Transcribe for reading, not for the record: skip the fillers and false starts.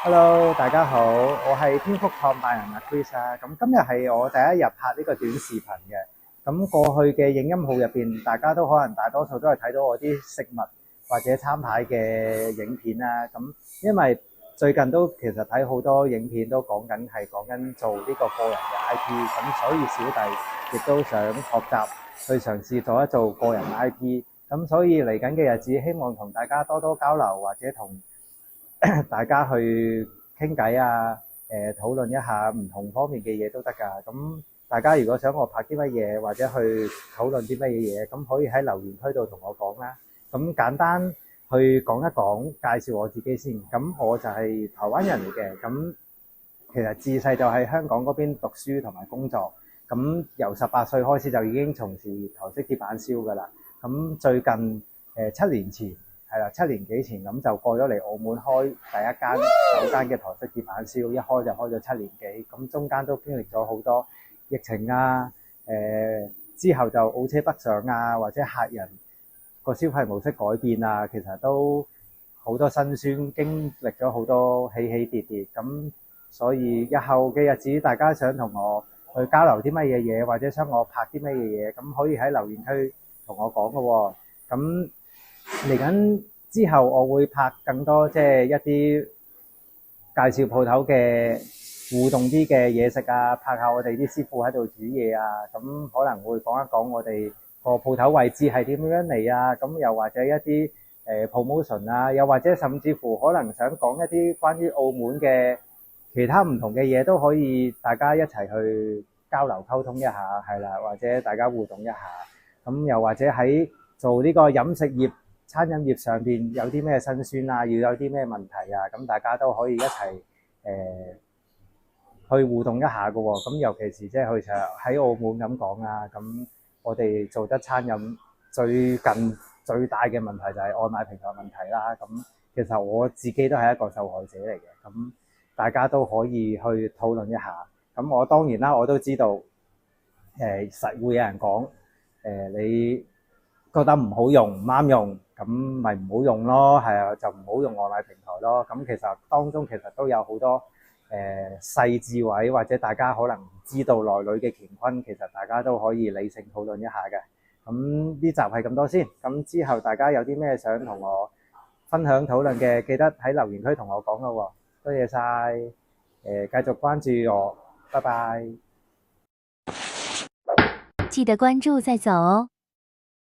Hello，大家好，我係天福創辦人阿 Chris 啊。咁今日係我第一日拍呢個短視頻嘅。咁過去嘅影音號入邊，大家都可能大多數都係睇到我啲食物或者餐牌嘅影片啦。咁因為最近都其實睇好多影片都講緊做呢個個人嘅 IP，咁所以小弟亦都想學習去嘗試做一做個人 IP。咁所以嚟緊嘅日子，希望同大家多多交流，或者同大家去傾偈啊，討論一下唔同方面嘅嘢都得㗎。咁大家如果想我拍啲乜嘢，或者去討論啲乜嘢嘢，咁可以喺留言區度同我講啦。咁簡單去講一講，介紹我自己先。咁我就係台灣人嚟嘅。咁其實自細就喺香港嗰邊讀書同埋工作。咁由18歲開始就已經從事台式鐵板燒㗎啦。咁最近7年前。係啦，7年幾前咁就過咗嚟澳門開第一間首間嘅台式鐵板燒，一開就開咗7年幾，咁中間都經歷咗好多疫情啊，之後就澳車北上啊，或者客人個消費模式改變啊，其實都好多辛酸，經歷咗好多起起跌跌，咁所以日後嘅日子，大家想同我去交流啲乜嘢嘢，或者想我拍啲乜嘢嘢，咁可以喺留言區同我講㗎喎，咁。嚟緊之後，我會拍更多即係一啲介紹鋪頭嘅互動啲嘅嘢食啊，拍下我哋啲師傅喺度煮嘢啊，咁可能會講一講我哋個鋪頭位置係點樣嚟啊，咁又或者一啲promotion 啊，又或者甚至乎可能想講一啲關於澳門嘅其他唔同嘅嘢都可以，大家一齊去交流溝通一下，係啦，或者大家互動一下，咁又或者喺做呢個飲食業。餐飲業上邊有啲咩辛酸啊，要有啲咩問題啊，咁大家都可以一齊去互動一下嘅喎。咁尤其是即係去喺澳門咁講啊，咁我哋做得餐飲最近最大嘅問題就係外賣平台問題啦。咁其實我自己都係一個受害者嚟嘅，咁大家都可以去討論一下。咁我當然啦，我都知道實會有人講你覺得唔好用唔啱用，咁咪唔好用咯，係啊，就唔好用外賣平台咯。咁其實當中其實都有好多細智慧，或者大家可能唔知道內裏嘅乾坤，其實大家都可以理性討論一下嘅。咁呢集係咁多先，咁之後大家有啲咩想同我分享討論嘅，記得喺留言區同我講咯喎。多謝晒，繼續關注我，拜拜。記得關注再走哦。